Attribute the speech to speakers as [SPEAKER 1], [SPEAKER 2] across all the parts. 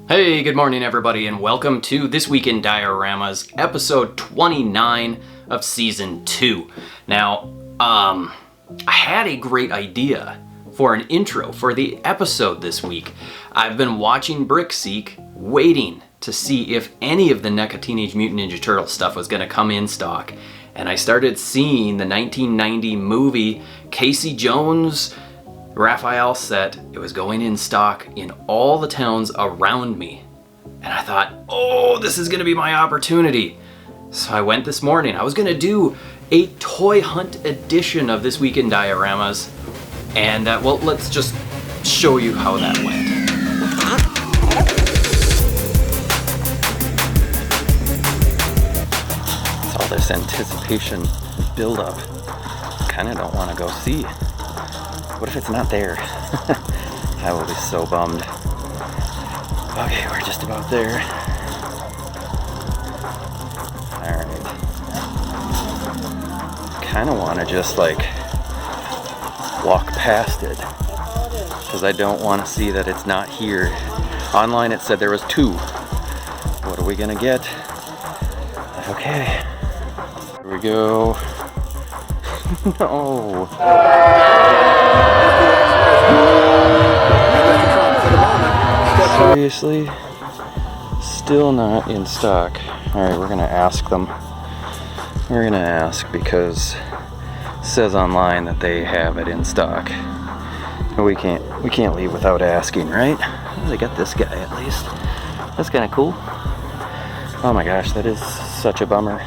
[SPEAKER 1] Hey, good morning everybody, and welcome to This Week in Dioramas, episode 29 of season 2. Now, I had a great idea for an intro for the episode this week. I've been watching BrickSeek, waiting to see if any of the NECA Teenage Mutant Ninja Turtle stuff was going to come in stock, and I started seeing the 1990 movie Casey Jones Raphael set. It was going in stock in all the towns around me. And I thought, oh, this is gonna be my opportunity. So I went this morning. I was gonna do a toy hunt edition of This Week in Dioramas. And well, let's just show you how that went. It's all this anticipation buildup. Kinda don't wanna go see. What if it's not there? I will be so bummed. Okay, we're just about there. Alright. Kinda wanna just like walk past it, because I don't want to see that it's not here. Online it said there was 2. What are we gonna get? Okay. Here we go. No. Seriously? Still not in stock. Alright, we're gonna ask them. We're gonna ask because it says online that they have it in stock. We can't leave without asking, right? Oh, they got this guy at least. That's kinda cool. Oh my gosh, that is such a bummer.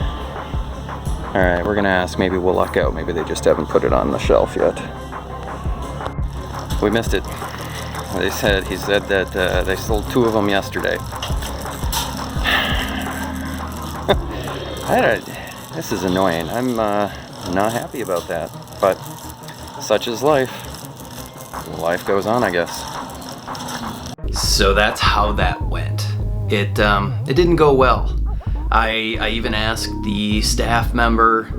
[SPEAKER 1] Alright, we're gonna ask. Maybe we'll luck out. Maybe they just haven't put it on the shelf yet. We missed it. He said that they sold 2 of them yesterday. This is annoying. I'm not happy about that. But such is life. Life goes on, I guess. So that's how that went. It didn't go well. I even asked the staff member,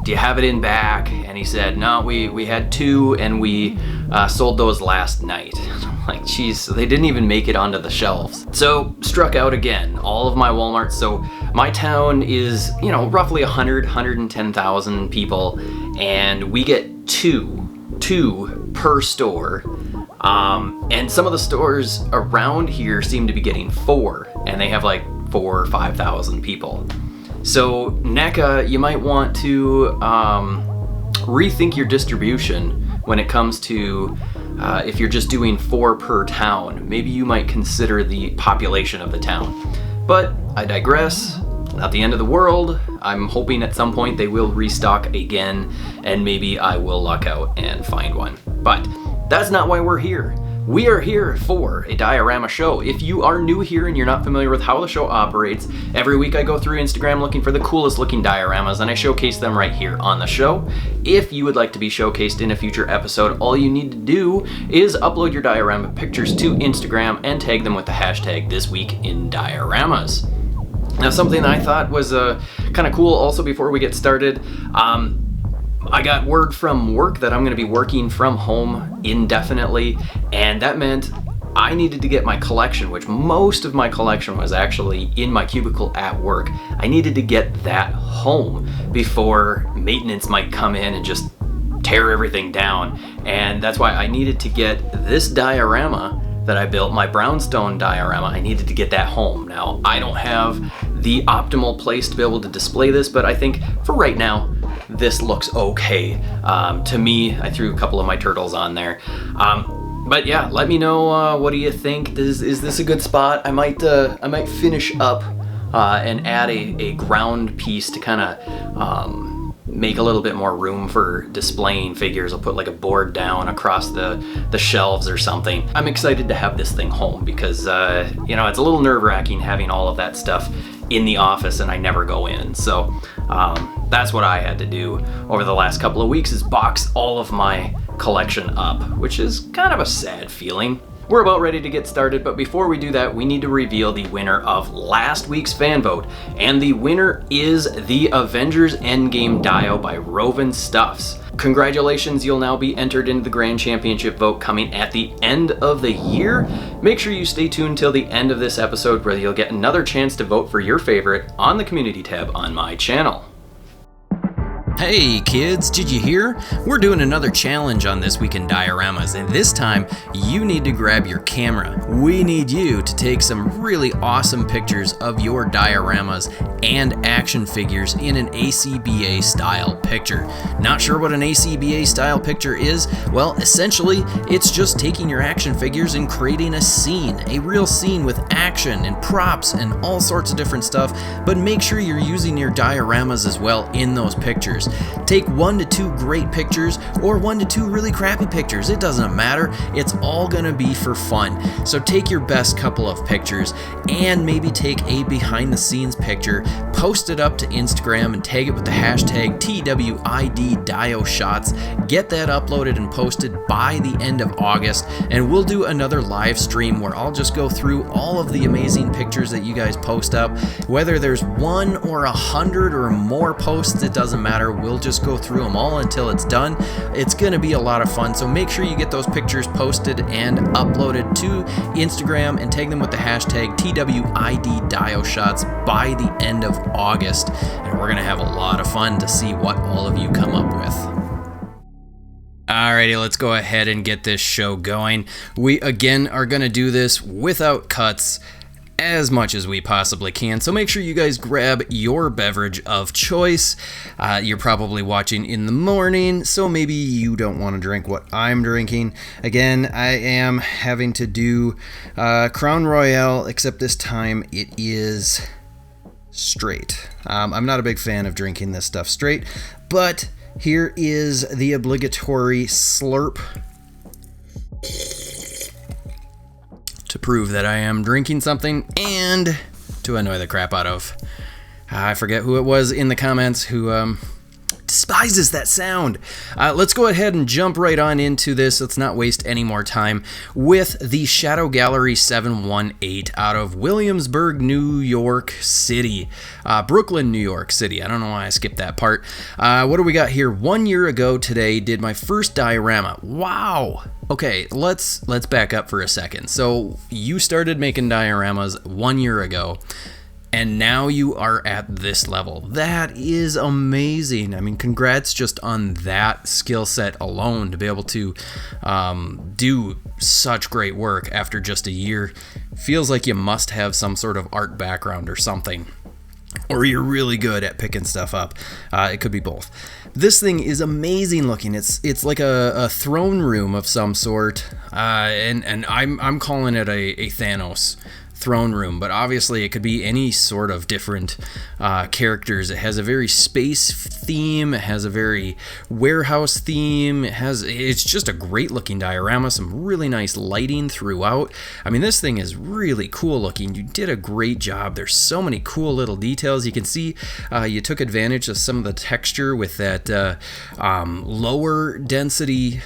[SPEAKER 1] do you have it in back? And he said, no, we had 2 and we sold those last night. I'm like, geez, so they didn't even make it onto the shelves. So struck out again, all of my Walmarts. So my town is, roughly 110,000 people, and we get two per store. And some of the stores around here seem to be getting 4, and they have like 4,000 or 5,000 people. So NECA, you might want to rethink your distribution when it comes to if you're just doing 4 per town. Maybe you might consider the population of the town. But I digress. Not the end of the world. I'm hoping at some point they will restock again, and maybe I will luck out and find one. But that's not why we're here. We are here for a diorama show. If you are new here and you're not familiar with how the show operates, every week I go through Instagram looking for the coolest looking dioramas and I showcase them right here on the show. If you would like to be showcased in a future episode, all you need to do is upload your diorama pictures to Instagram and tag them with the hashtag #ThisweekInDioramas. Now, something that I thought was kind of cool also before we get started, I got word from work that I'm going to be working from home indefinitely, and that meant I needed to get my collection, which most of my collection was actually in my cubicle at work. I needed to get that home before maintenance might come in and just tear everything down, and that's why I needed to get this diorama that I built, my brownstone diorama. I needed to get that home. Now, I don't have the optimal place to be able to display this, but I think for right now, this looks okay. To me, I threw a couple of my turtles on there. But yeah, let me know, what do you think? Is this a good spot? I might finish up and add a ground piece to kind of make a little bit more room for displaying figures. I'll put like a board down across the shelves or something. I'm excited to have this thing home because, it's a little nerve-wracking having all of that stuff in the office and I never go in. So that's what I had to do over the last couple of weeks, is box all of my collection up, which is kind of a sad feeling. We're about ready to get started, but before we do that, we need to reveal the winner of last week's fan vote. And the winner is the Avengers Endgame Dio by Roven Stuffs. Congratulations, you'll now be entered into the Grand Championship vote coming at the end of the year. Make sure you stay tuned till the end of this episode where you'll get another chance to vote for your favorite on the community tab on my channel. Hey kids, did you hear? We're doing another challenge on This Week in Dioramas, and this time you need to grab your camera. We need you to take some really awesome pictures of your dioramas and action figures in an ACBA style picture. Not sure what an ACBA style picture is? Well, essentially it's just taking your action figures and creating a scene, a real scene with action and props and all sorts of different stuff, but make sure you're using your dioramas as well in those pictures. Take 1 to 2 great pictures or 1 to 2 really crappy pictures. It doesn't matter. It's all gonna be for fun. So take your best couple of pictures and maybe take a behind the scenes picture, post it up to Instagram and tag it with the hashtag TWIDDioShots. Get that uploaded and posted by the end of August, and we'll do another live stream where I'll just go through all of the amazing pictures that you guys post up. Whether there's 1 or 100 or more posts, it doesn't matter. We'll just go through them all until it's done. It's gonna be a lot of fun, so make sure you get those pictures posted and uploaded to Instagram and tag them with the hashtag TWIDDioShots by the end of August, and we're gonna have a lot of fun to see what all of you come up with. Alrighty, let's go ahead and get this show going. We again are gonna do this without cuts as much as we possibly can, so make sure you guys grab your beverage of choice. You're probably watching in the morning, so maybe you don't want to drink what I'm drinking. Again, I am having to do Crown Royale, except this time it is straight. I'm not a big fan of drinking this stuff straight, but here is the obligatory slurp to prove that I am drinking something and to annoy the crap out of, I forget who it was in the comments who despises that sound. Let's go ahead and jump right on into this. Let's not waste any more time with the Shadow Gallery 718 out of Williamsburg, New York City. Brooklyn, New York City. I don't know why I skipped that part. What do we got here? 1 year ago today, did my first diorama. Wow. Okay, let's back up for a second. So you started making dioramas 1 year ago, and now you are at this level. That is amazing. I mean, congrats just on that skill set alone to be able to do such great work after just a year. Feels like you must have some sort of art background or something, or you're really good at picking stuff up. It could be both. This thing is amazing looking. It's like a throne room of some sort, and I'm calling it a Thanos throne room, but obviously it could be any sort of different characters. It has a very space theme, it has a very warehouse theme, it's just a great looking diorama, some really nice lighting throughout. I mean, this thing is really cool looking. You did a great job. There's so many cool little details. You can see you took advantage of some of the texture with that lower density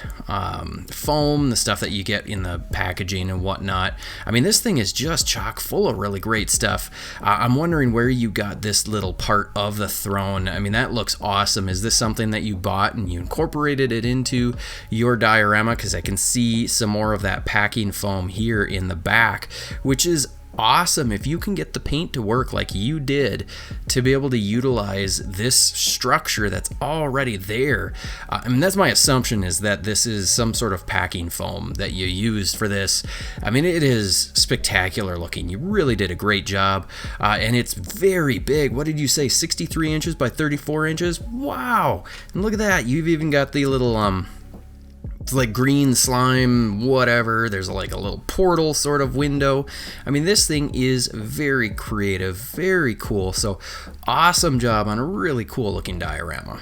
[SPEAKER 1] foam, the stuff that you get in the packaging and whatnot. I mean, this thing is just chock full of really great stuff. I'm wondering where you got this little part of the throne. I mean, that looks awesome. Is this something that you bought and you incorporated it into your diorama? Because I can see some more of that packing foam here in the back, which is awesome. If you can get the paint to work like you did to be able to utilize this structure that's already there. I mean, that's my assumption, is that this is some sort of packing foam that you used for this. I mean, it is spectacular looking. You really did a great job, and it's very big. What did you say, 63 inches by 34 inches? Wow. And look at that. You've even got the little it's like green slime, whatever. There's like a little portal sort of window. I mean, this thing is very creative, very cool. So awesome job on a really cool looking diorama.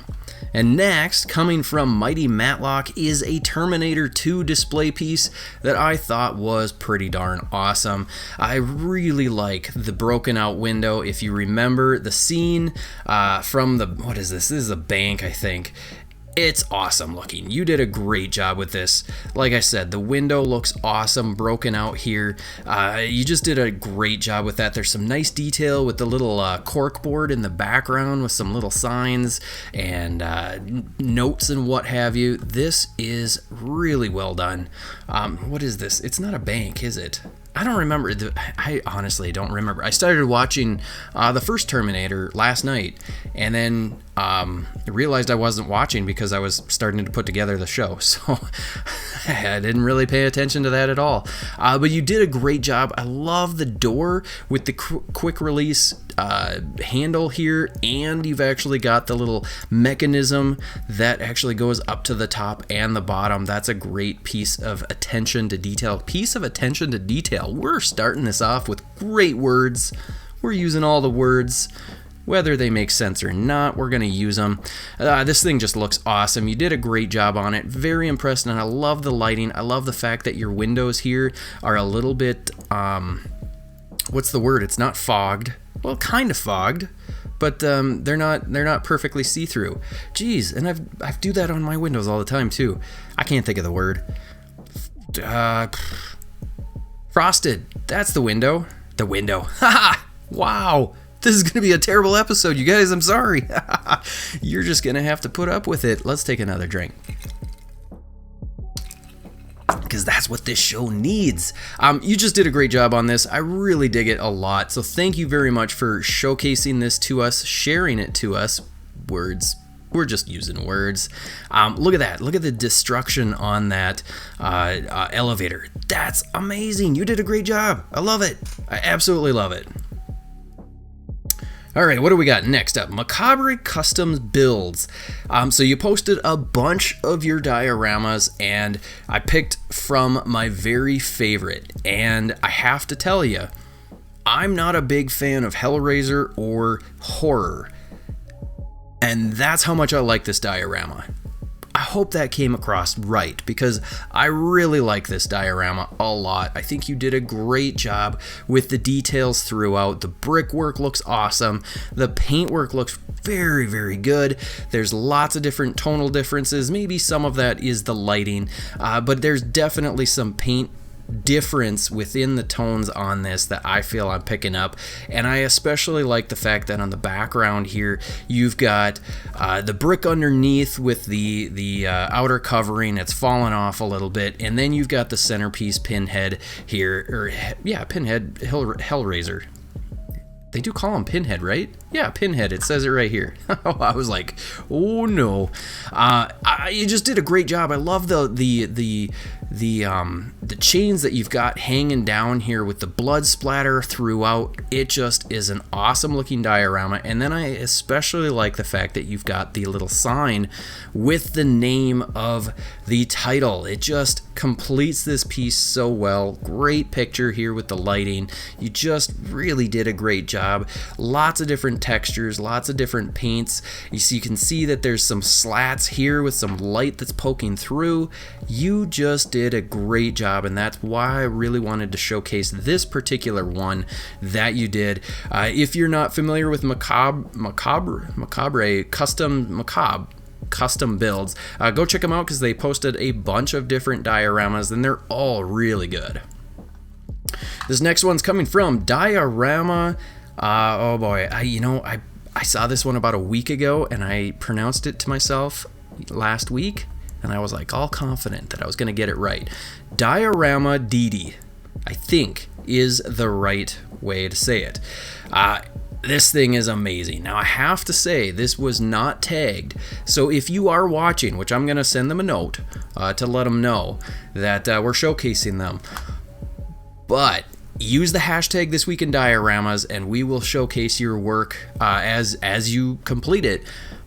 [SPEAKER 1] And next, coming from Mighty Matlock, is a Terminator 2 display piece that I thought was pretty darn awesome. I really like the broken out window. If you remember the scene from the, what is this? This is a bank, I think.
[SPEAKER 2] It's awesome looking. You did a great job with this. Like I said, the window looks awesome, broken out here. You just did a great job with that. There's some nice detail with the little cork board in the background with some little signs and notes and what have you. This is really well done. What is this? It's not a bank, is it? I don't remember. I honestly don't remember. I started watching the first Terminator last night, and then realized I wasn't watching because I was starting to put together the show. So I didn't really pay attention to that at all. But you did a great job. I love the door with the quick release handle here, and you've actually got the little mechanism that actually goes up to the top and the bottom. That's a great piece of attention to detail. We're starting this off with great words. We're using all the words. Whether they make sense or not, we're going to use them. This thing just looks awesome. You did a great job on it. Very impressed, and I love the lighting. I love the fact that your windows here are a little bit, what's the word? It's not fogged. Well, kind of fogged, but they're not perfectly see-through. Jeez, and I do that on my windows all the time too. I can't think of the word. Frosted. That's the window. The window. Haha! Wow. This is going to be a terrible episode, you guys. I'm sorry. You're just going to have to put up with it. Let's take another drink. Because that's what this show needs. You just did a great job on this. I really dig it a lot. So thank you very much for showcasing this to us, sharing it to us. Words. We're just using words. Look at that. Look at the destruction on that elevator. That's amazing. You did a great job. I love it. I absolutely love it. All right, what do we got next up? Macabre Customs Builds. So you posted a bunch of your dioramas, and I picked from my very favorite. And I have to tell you, I'm not a big fan of Hellraiser or horror. And that's how much I like this diorama. I hope that came across right, because I really like this diorama a lot. I think you did a great job with the details throughout. The brickwork looks awesome. The paintwork looks very, very good. There's lots of different tonal differences. Maybe some of that is the lighting, but there's definitely some paint difference within the tones on this that I feel I'm picking up. And I especially like the fact that on the background here you've got the brick underneath with the outer covering. It's fallen off a little bit, and then you've got the centerpiece Pinhead here, or yeah, Pinhead Hellraiser. They do call him Pinhead, right? Yeah, Pinhead. It says it right here. I was like, oh no. You just did a great job. I love the chains that you've got hanging down here with the blood splatter throughout. It just is an awesome looking diorama. And then I especially like the fact that you've got the little sign with the name of the title. It just completes this piece so well. Great picture here with the lighting. You just really did a great job. Lots of different textures, lots of different paints. You can see that there's some slats here with some light that's poking through. You just did a great job, and that's why I really wanted to showcase this particular one that you did. If you're not familiar with Macabre Custom Builds, go check them out, because they posted a bunch of different dioramas and they're all really good. This next one's coming from Diorama. Oh boy, I saw this one about a week ago, and I pronounced it to myself last week, and I was like all confident that I was going to get it right. Diorama Didi, I think, is the right way to say it. This thing is amazing. Now, I have to say, this was not tagged, so if you are watching, which I'm going to send them a note to let them know that we're showcasing them, but use the hashtag Thisweekindioramas, and we will showcase your work as you complete it.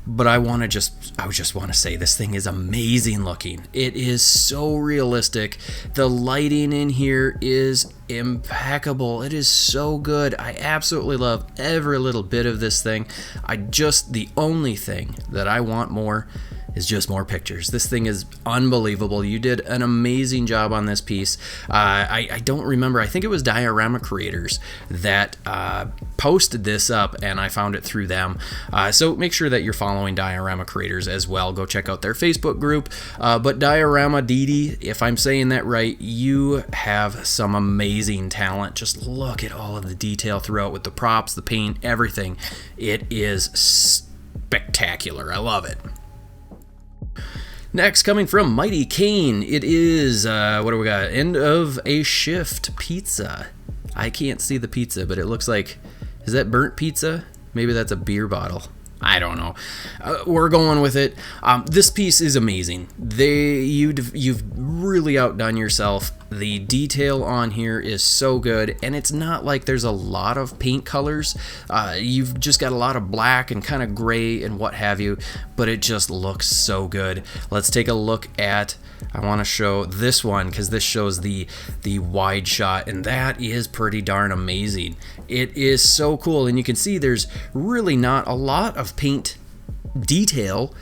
[SPEAKER 2] But I just want to say this thing is amazing looking. It is so realistic. The lighting in here is impeccable. It is so good. I absolutely love every little bit of this thing. The only thing that I want more is just more pictures. This thing is unbelievable. You did an amazing job on this piece. I don't remember. I think it was Diorama Creators that posted this up, and I found it through them. So make sure that you're following Diorama Creators as well. Go check out their Facebook group. But Diorama Didi, if I'm saying that right, you have some amazing talent. Just look at all of the detail throughout with the props, the paint, everything. It is spectacular. I love it. Next, coming from Mighty Kane, it is, what do we got? End of a Shift pizza. I can't see the pizza, but it looks like, is that burnt pizza? Maybe that's a beer bottle. I don't know. We're going with it. This piece is amazing. You've really outdone yourself. The detail on here is so good, and it's not like there's a lot of paint colors. You've just got a lot of black and kind of gray and what have you, but it just looks so good. Let's take a look at, I want to show this one because this shows the wide shot, and that is pretty darn amazing. It is so cool, and you can see there's really not a lot of paint detail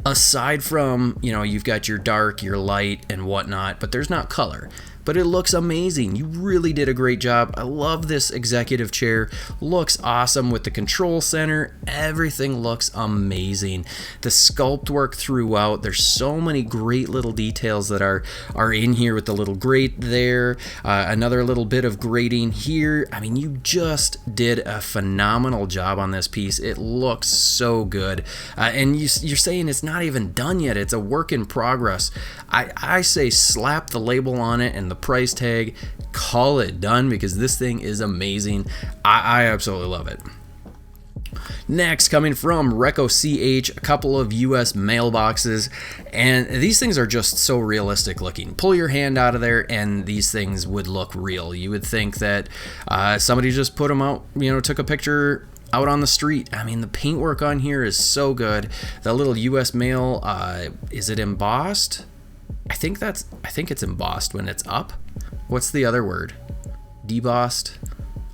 [SPEAKER 2] aside from, you know, you've got your dark, your light, and whatnot, but there's not color. But it looks amazing. You really did a great job. I love this executive chair. Looks awesome with the control center. Everything looks amazing. The sculpt work throughout. There's so many great little details that are in here with the little grate there. Another little bit of grating here. I mean, you just did a phenomenal job on this piece. It looks so good. And you're saying it's not even done yet. It's a work in progress. I say slap the label on it and the price tag, call it done, because this thing is amazing. I absolutely love it. Next, coming from Reco CH, a couple of US mailboxes, and these things are just so realistic looking. Pull your hand out of there and these things would look real. You would think that somebody just put them out, you know, took a picture out on the street. I mean, the paintwork on here is so good. The little US mail, is it embossed? I think it's embossed when it's up. What's the other word? Debossed?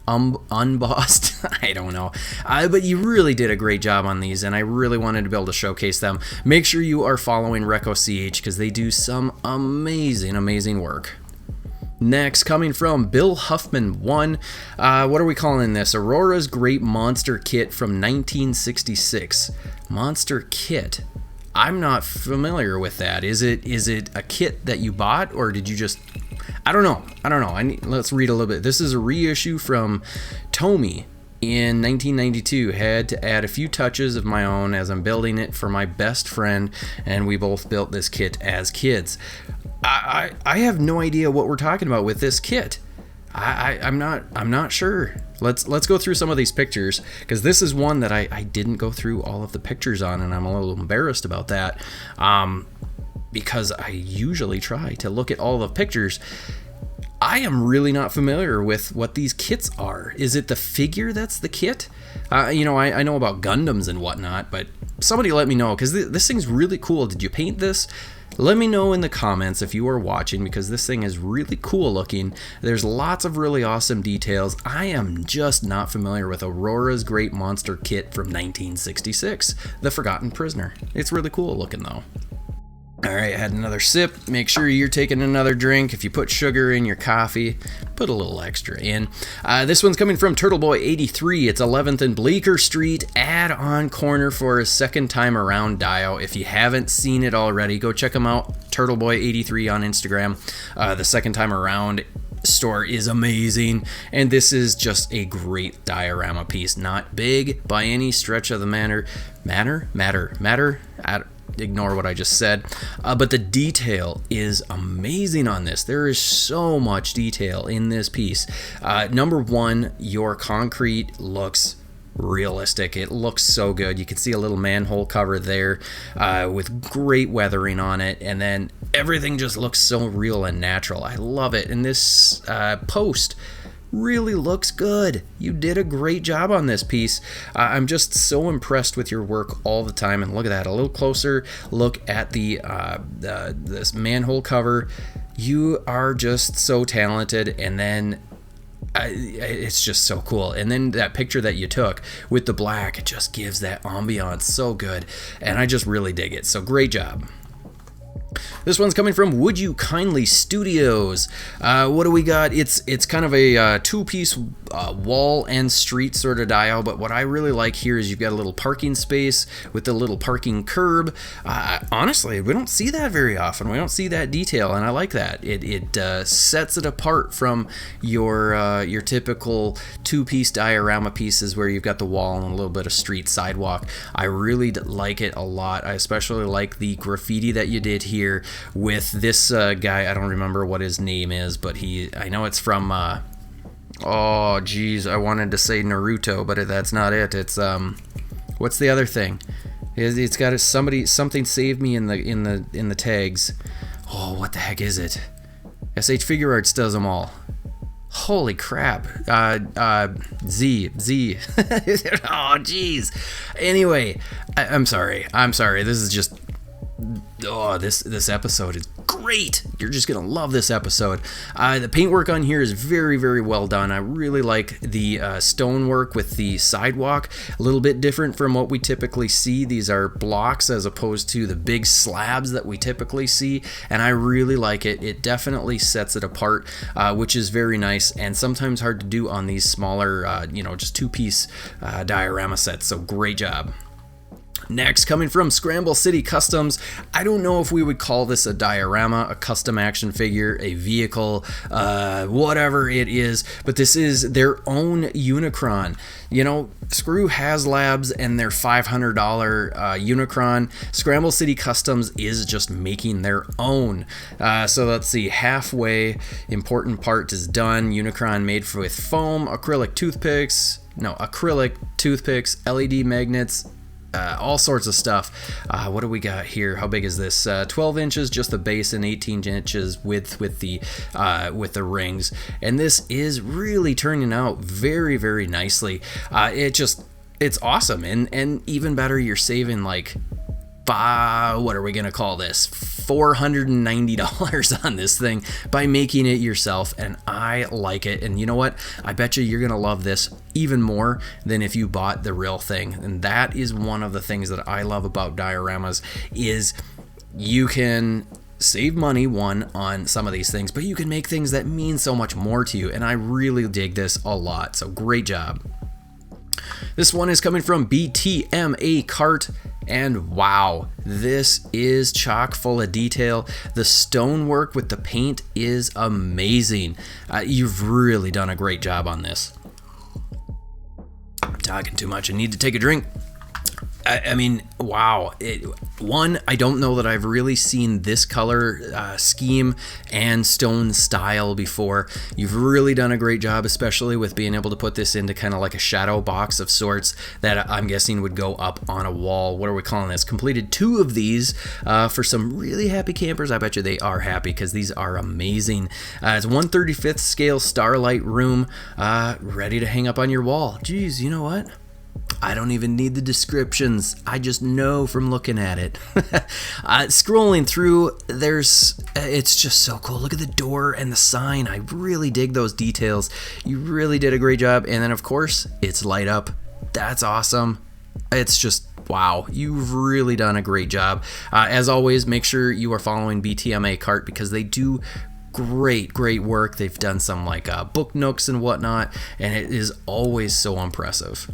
[SPEAKER 2] Unbossed? I don't know. But you really did a great job on these, and I really wanted to be able to showcase them. Make sure you are following Reco CH because they do some amazing work. Next, coming from Bill Huffman 1, what are we calling this? Aurora's Great Monster Kit from 1966. Monster Kit. I'm not familiar with that. Is it a kit that you bought, or did you just... I don't know. Let's read a little bit. This is a reissue from Tomy in 1992. Had to add a few touches of my own as I'm building it for my best friend, and we both built this kit as kids. I have no idea what we're talking about with this kit. I'm not sure. Let's go through some of these pictures, because this is one that I didn't go through all of the pictures on, and I'm a little embarrassed about that, because I usually try to look at all the pictures. I am really not familiar with what these kits are. Is it the figure that's the kit? You know, I know about Gundams and whatnot, but somebody let me know, because this thing's really cool. Did you paint this? Let me know in the comments if you are watching, because this thing is really cool looking. There's lots of really awesome details. I am just not familiar with Aurora's Great Monster Kit from 1966, The Forgotten Prisoner. It's really cool looking though. All right, I had another sip. Make sure you're taking another drink. If you put sugar in your coffee, put a little extra in. This one's coming from Turtleboy83. It's 11th and Bleecker Street, add-on corner for a second time around Dio. If you haven't seen it already, go check them out. Turtleboy83 on Instagram. The second time around store is amazing, and this is just a great diorama piece. Not big by any stretch of the matter. Ignore what I just said, but the detail is amazing on this. There is so much detail in this piece. Number one, your concrete looks realistic. It looks so good. You can see a little manhole cover there with great weathering on it, and then everything just looks so real and natural. I love it. And this post really looks good. You did a great job on this piece. I'm just so impressed with your work all the time. And look at that, a little closer look at this manhole cover. You are just so talented. And then It's just so cool. And then that picture that you took with the black, it just gives that ambiance so good, and I just really dig it. So great job. This one's coming from Would You Kindly Studios. What do we got? It's kind of a two-piece wall and street sort of dio, but what I really like here is you've got a little parking space with a little parking curb. Honestly, we don't see that very often. We don't see that detail, and I like that. It sets it apart from your typical two-piece diorama pieces where you've got the wall and a little bit of street sidewalk. I really like it a lot. I especially like the graffiti that you did here with this guy. I don't remember what his name is, but I know it's from oh geez, I wanted to say Naruto, but that's not it. It's what's the other thing? It's got something saved me in the tags. Oh, what the heck is it? SH Figure Arts does them all. Holy crap. Z. Oh geez. Anyway, I'm sorry. This is just this episode is great. You're just gonna love this episode. The paintwork on here is very, very well done. I really like the stonework with the sidewalk. A little bit different from what we typically see. These are blocks as opposed to the big slabs that we typically see, and I really like it. It definitely sets it apart, which is very nice and sometimes hard to do on these smaller, just two-piece diorama sets. So great job. Next, coming from Scramble City Customs, I don't know if we would call this a diorama, a custom action figure, a vehicle, whatever it is, but this is their own Unicron. Screw HasLabs and their $500 Unicron. Scramble City Customs is just making their own. So let's see, halfway, important part is done. Unicron made with foam, acrylic toothpicks, LED magnets, all sorts of stuff. What do we got here? How big is this? 12 inches, just the base, and 18 inches width with the rings. And this is really turning out very, very nicely. It's awesome, and even better, you're saving like what are we gonna call this? $490 on this thing by making it yourself, and I like it. And you know what? I bet you're gonna love this even more than if you bought the real thing. And that is one of the things that I love about dioramas is you can save money on some of these things, but you can make things that mean so much more to you, and I really dig this a lot. So great job. This one is coming from BTMA Cart, and wow, this is chock full of detail. The stonework with the paint is amazing. You've really done a great job on this. I'm talking too much. I need to take a drink. I mean, wow. I don't know that I've really seen this color scheme and stone style before. You've really done a great job, especially with being able to put this into kind of like a shadow box of sorts that I'm guessing would go up on a wall. What are we calling this? Completed 2 of these for some really happy campers. I bet you they are happy because these are amazing. It's 1/35th scale Starlight Room, ready to hang up on your wall. Geez, you know what? I don't even need the descriptions. I just know from looking at it. Scrolling through, it's just so cool. Look at the door and the sign. I really dig those details. You really did a great job. And then, of course, it's light up. That's awesome. It's just, wow. You've really done a great job. As always, make sure you are following BTMA Cart because they do great work. They've done some like book nooks and whatnot, and it is always so impressive.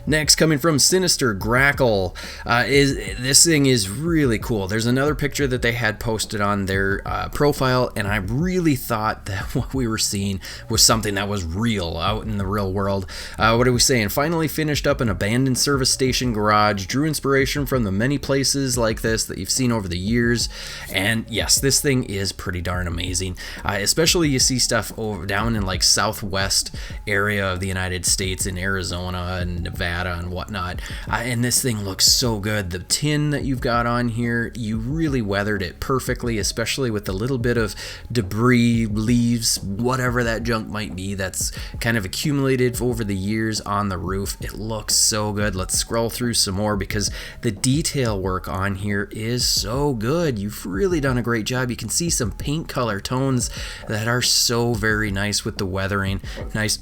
[SPEAKER 2] Next, coming from Sinister Grackle, this thing is really cool. There's another picture that they had posted on their profile, and I really thought that what we were seeing was something that was real out in the real world. What are we saying? Finally finished up an abandoned service station garage, drew inspiration from the many places like this that you've seen over the years, and yes, this thing is pretty darn amazing. Especially you see stuff down in like southwest area of the United States in Arizona and Nevada data and whatnot. And this thing looks so good. The tin that you've got on here, you really weathered it perfectly, especially with the little bit of debris, leaves, whatever that junk might be that's kind of accumulated over the years on the roof. It looks so good. Let's scroll through some more because the detail work on here is so good. You've really done a great job. You can see some paint color tones that are so very nice with the weathering. Nice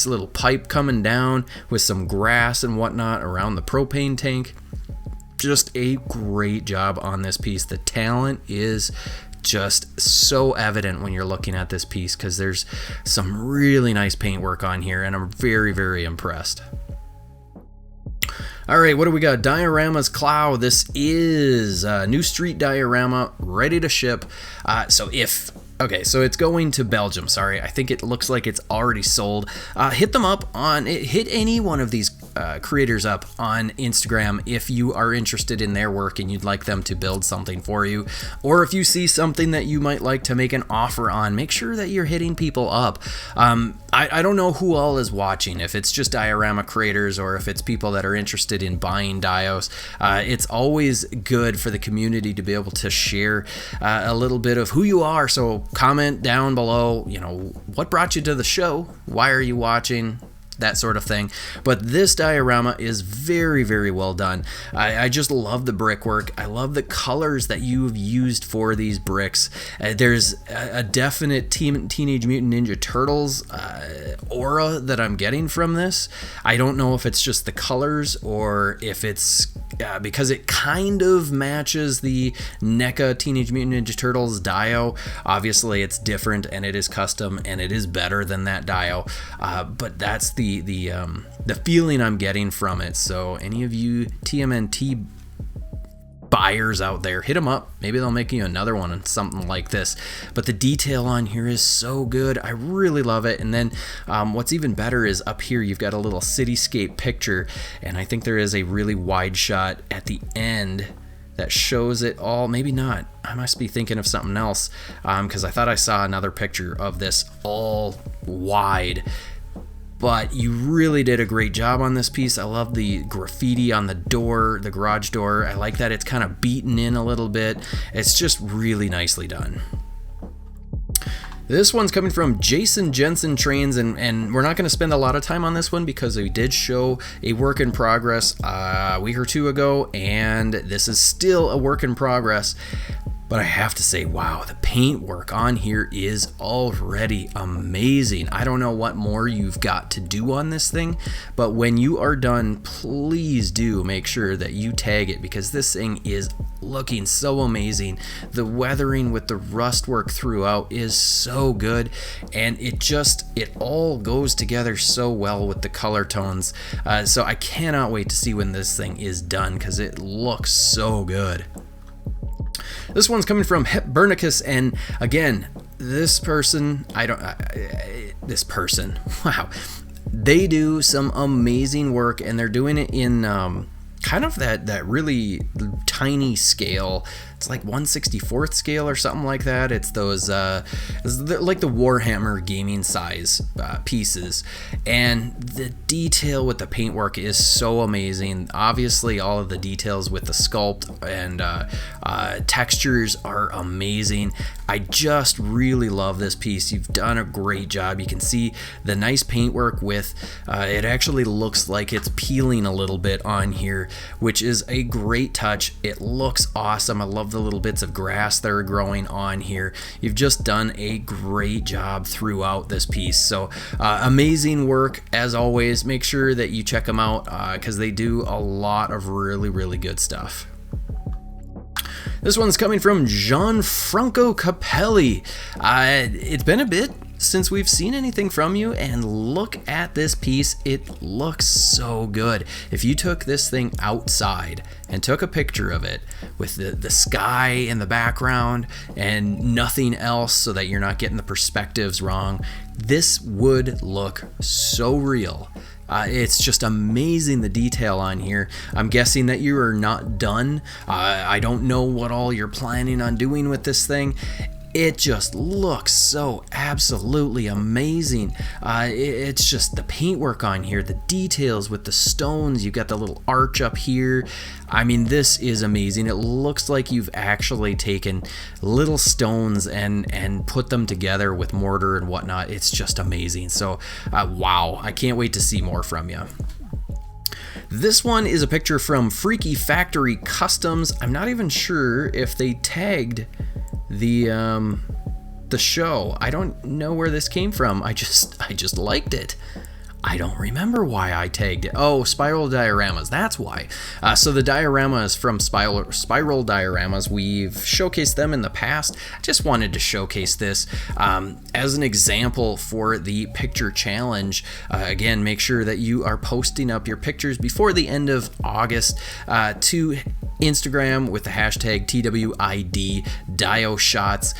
[SPEAKER 2] little pipe coming down with some grass and whatnot around the propane tank. Just a great job on this piece. The talent is just so evident when you're looking at this piece because there's some really nice paint work on here, and I'm very, very impressed. All right, what do we got? Dioramas Clow. This is a new street diorama ready to ship. So it's going to Belgium. Sorry, I think it looks like it's already sold. Hit them up hit any one of these creators up on Instagram if you are interested in their work and you'd like them to build something for you, or if you see something that you might like to make an offer on. Make sure that you're hitting people up. I don't know who all is watching, if it's just diorama creators or if it's people that are interested in buying dios. It's always good for the community to be able to share a little bit of who you are. So comment down below, what brought you to the show? Why are you watching? That sort of thing. But this diorama is very, very well done. I just love the brickwork. I love the colors that you've used for these bricks. There's a definite Teenage Mutant Ninja Turtles aura that I'm getting from this. I don't know if it's just the colors or if it's because it kind of matches the NECA Teenage Mutant Ninja Turtles dio. Obviously it's different and it is custom and it is better than that dio, but that's the feeling I'm getting from it. So any of you TMNT buyers out there, hit them up. Maybe they'll make you another one and something like this. But the detail on here is so good. I really love it. And then what's even better is up here you've got a little cityscape picture, and I think there is a really wide shot at the end that shows it all. Maybe not. I must be thinking of something else because I thought I saw another picture of this all wide. But you really did a great job on this piece. I love the graffiti on the door, the garage door. I like that it's kind of beaten in a little bit. It's just really nicely done. This one's coming from Jason Jensen Trains, and we're not going to spend a lot of time on this one because we did show a work in progress a week or two ago, and this is still a work in progress. But I have to say, wow, the paint work on here is already amazing. I don't know what more you've got to do on this thing, but when you are done, please do make sure that you tag it because this thing is looking so amazing. The weathering with the rust work throughout is so good, and it all goes together so well with the color tones. So I cannot wait to see when this thing is done because it looks so good. This one's coming from Hepburnicus, and again, this person, wow, they do some amazing work, and they're doing it in kind of that really tiny scale. It's like 1/64th scale or something like that. It's those like the Warhammer gaming size pieces, and the detail with the paintwork is so amazing. Obviously all of the details with the sculpt and textures are amazing. I just really love this piece. You've done a great job. You can see the nice paintwork with it actually looks like it's peeling a little bit on here, which is a great touch. It looks awesome. I love the little bits of grass that are growing on here. You've just done a great job throughout this piece. So amazing work as always. Make sure that you check them out because they do a lot of really, really good stuff. This one's coming from Gianfranco Capelli. It's been a bit since we've seen anything from you, and look at this piece. It looks so good. If you took this thing outside and took a picture of it with the sky in the background and nothing else so that you're not getting the perspectives wrong, this would look so real. It's just amazing, the detail on here. I'm guessing that you are not done. I don't know what all you're planning on doing with this thing. it just looks so absolutely amazing. It's just the paintwork on here, the details with the stones. You've got the little arch up here. I mean, this is amazing. It looks like you've actually taken little stones and put them together with mortar and whatnot. It's just amazing. So wow, I can't wait to see more from you. This one is a picture from Freaky Factory Customs. I'm not even sure if they tagged the show. I don't know where this came from. I just liked it. I don't remember why I tagged it. Oh, Spiral Dioramas, that's why. So the dioramas from Spiral Dioramas, we've showcased them in the past. I just wanted to showcase this as an example for the picture challenge. Again, make sure that you are posting up your pictures before the end of August to Instagram with the hashtag TWID DioShots.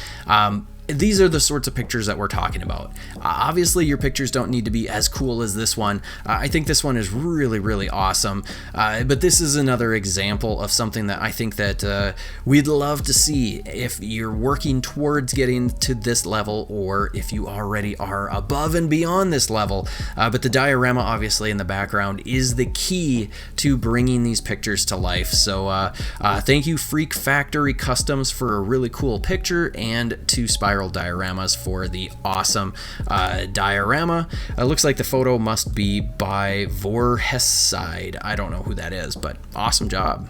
[SPEAKER 2] These are the sorts of pictures that we're talking about. Obviously, your pictures don't need to be as cool as this one. I think this one is really, really awesome. But this is another example of something that I think that we'd love to see if you're working towards getting to this level, or if you already are above and beyond this level. But the diorama, obviously, in the background is the key to bringing these pictures to life. So thank you, Freak Factory Customs, for a really cool picture, and to Spiral Dioramas for the awesome diorama. It looks like the photo must be by Vorheside. I don't know who that is, but awesome job.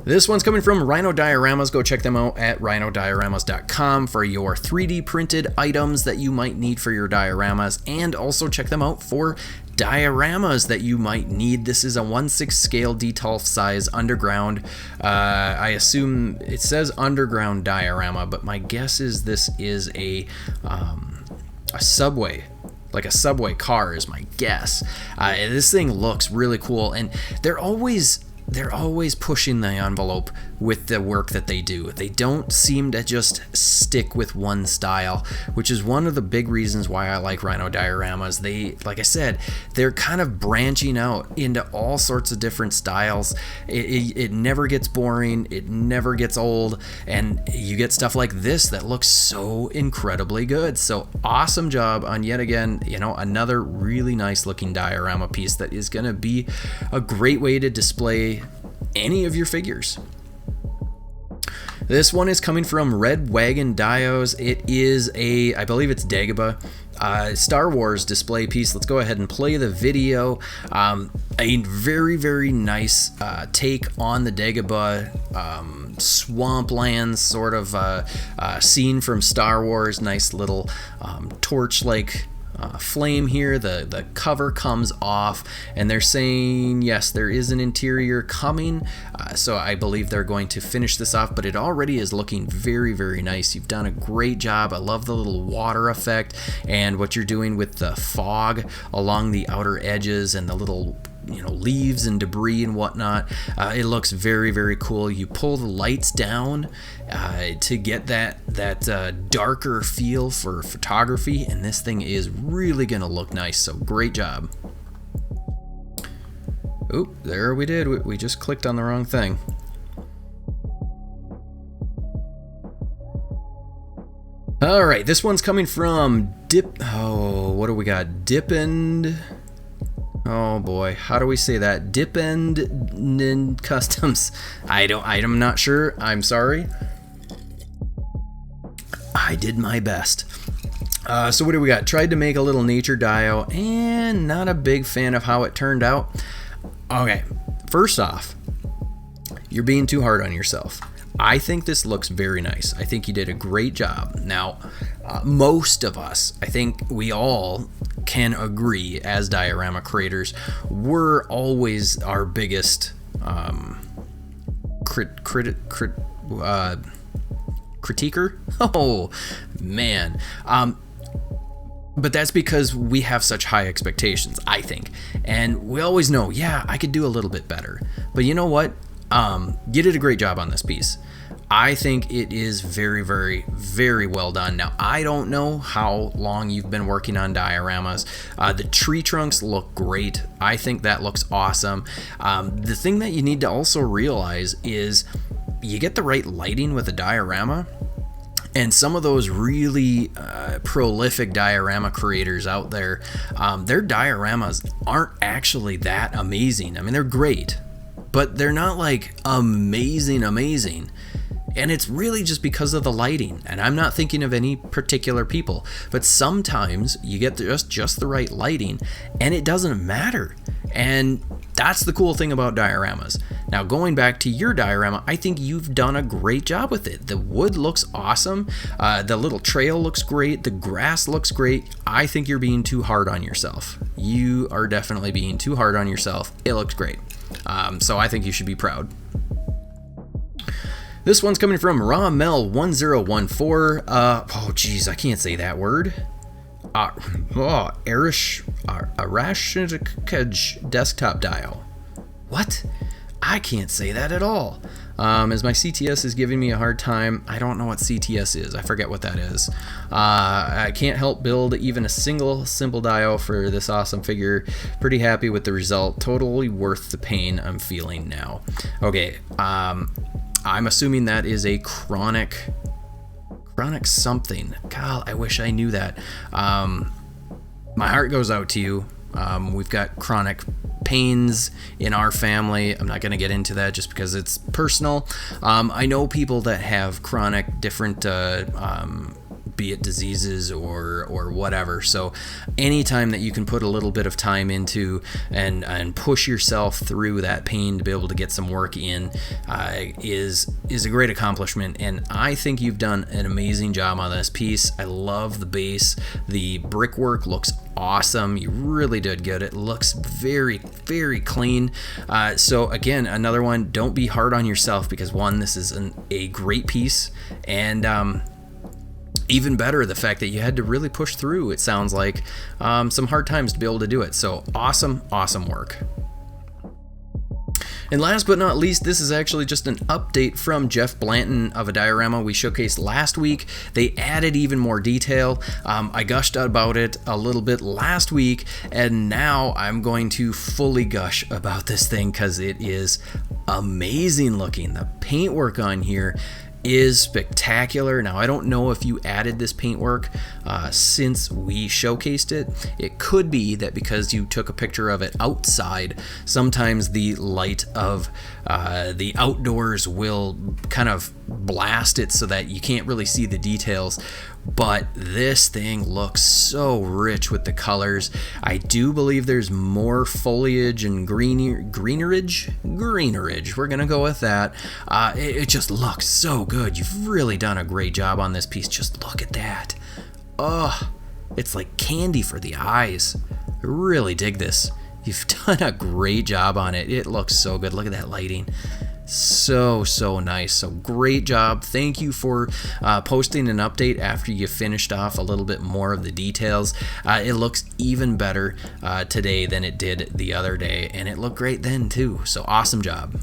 [SPEAKER 2] This one's coming from Rhino Dioramas. Go check them out at rhinodioramas.com for your 3D printed items that you might need for your dioramas, and also check them out for dioramas that you might need. This is a 1/6 scale detail size underground. I assume it says underground diorama, but my guess is this is a subway. Like a subway car is my guess. This thing looks really cool, and they're always pushing the envelope with the work that they do. They don't seem to just stick with one style, which is one of the big reasons why I like Rhino Dioramas. They, like I said, they're kind of branching out into all sorts of different styles. It never gets boring, it never gets old, and you get stuff like this that looks so incredibly good. So awesome job on, yet again, another really nice looking diorama piece that is going to be a great way to display any of your figures. This one is coming from Red Wagon Dios. It is I believe it's Dagobah Star Wars display piece. Let's go ahead and play the video. A very, very nice take on the Dagobah swamplands sort of scene from Star Wars. Nice little torch-like flame here. The cover comes off, and they're saying yes, there is an interior coming, so I believe they're going to finish this off, but it already is looking very, very nice. You've done a great job. I love the little water effect and what you're doing with the fog along the outer edges and the little leaves and debris and whatnot. It looks very, very cool. You pull the lights down to get that darker feel for photography, and this thing is really gonna look nice. So great job. Oop, there we did. We just clicked on the wrong thing. All right, this one's coming from what do we got? Oh boy, how do we say that? Dipend Customs. I'm not sure. I'm sorry. I did my best. So what do we got? Tried to make a little nature dio, and not a big fan of how it turned out. Okay, first off, you're being too hard on yourself. I think this looks very nice. I think you did a great job. Now, most of us, I think we all can agree as diorama creators, we're always our biggest critiquer. Oh man. But that's because we have such high expectations, I think. And we always know, yeah, I could do a little bit better. But you know what? You did a great job on this piece. I think it is very, very, very well done. Now, I don't know how long you've been working on dioramas. The tree trunks look great. I think that looks awesome. The thing that you need to also realize is you get the right lighting with a diorama, And some of those really prolific diorama creators out there, their dioramas aren't actually that amazing. I mean, they're great, but they're not like amazing. And it's really just because of the lighting. And I'm not thinking of any particular people, but sometimes you get just the right lighting and it doesn't matter. And that's the cool thing about dioramas. Now, going back to your diorama, I think you've done a great job with it. The wood looks awesome. The little trail looks great. The grass looks great. I think you're being too hard on yourself. You are definitely being too hard on yourself. It looks great. So I think you should be proud. This one's coming from Ramel1014. Oh, geez, I can't say that word. Arashikaj desktop dial. What? I can't say that at all. As my CTS is giving me a hard time. I don't know what CTS is. I forget what that is. I can't help build even a single simple dio for this awesome figure. Pretty happy with the result. Totally worth the pain I'm feeling now. Okay. I'm assuming that is a chronic something. God, I wish I knew that. My heart goes out to you. We've got chronic pains in our family. I'm not going to get into that just because it's personal. I know people that have chronic different be it diseases or whatever. So anytime that you can put a little bit of time into and push yourself through that pain to be able to get some work in is a great accomplishment. And I think you've done an amazing job on this piece. I love the base. The brickwork looks awesome. You really did good. It looks very, very clean. So again, another one, don't be hard on yourself, because one, this is a great piece, and even better, the fact that you had to really push through, it sounds like, some hard times to be able to do it. So awesome work. And last but not least, this is actually just an update from Jeff Blanton of a diorama we showcased last week. They added even more detail. I gushed about it a little bit last week, and now I'm going to fully gush about this thing because it is amazing looking. The paintwork on here is spectacular. Now, I don't know if you added this paintwork since we showcased it. It could be that because you took a picture of it outside, sometimes the light of the outdoors will kind of blast it so that you can't really see the details. But this thing looks so rich with the colors. I do believe there's more foliage and greenerage. We're gonna go with that. It just looks so good. You've really done a great job on this piece. Just look at that. Oh, it's like candy for the eyes. I really dig this. You've done a great job on it. It looks so good. Look at that lighting. So nice. So great job. Thank you for posting an update after you finished off a little bit more of the details. It looks even better today than it did the other day, and it looked great then too. So awesome job.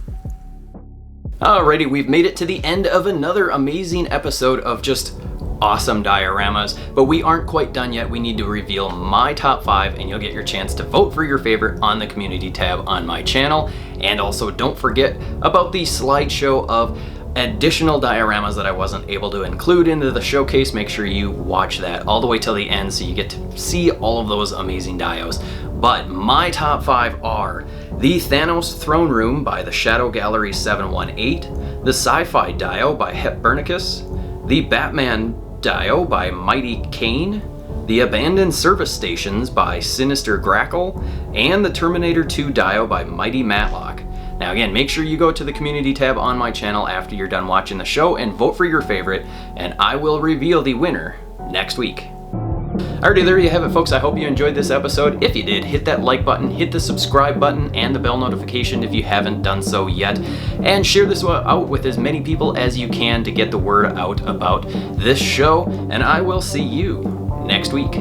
[SPEAKER 2] Alrighty, we've made it to the end of another amazing episode of just awesome dioramas, but we aren't quite done yet. We need to reveal my top 5, and you'll get your chance to vote for your favorite on the community tab on my channel. And also, don't forget about the slideshow of additional dioramas that I wasn't able to include into the showcase. Make sure you watch that all the way till the end so you get to see all of those amazing dios. But my top 5 are the Thanos Throne Room by the Shadow Gallery 718, the Sci-Fi Dio by Hepburnicus, the Batman Dio by Mighty Kane, the Abandoned Service Stations by Sinister Grackle, and the Terminator 2 Dio by Mighty Matlock. Now again, make sure you go to the community tab on my channel after you're done watching the show and vote for your favorite, and I will reveal the winner next week. Alrighty, there you have it, folks. I hope you enjoyed this episode. If you did, hit that like button, hit the subscribe button, and the bell notification if you haven't done so yet. And share this out with as many people as you can to get the word out about this show. And I will see you next week.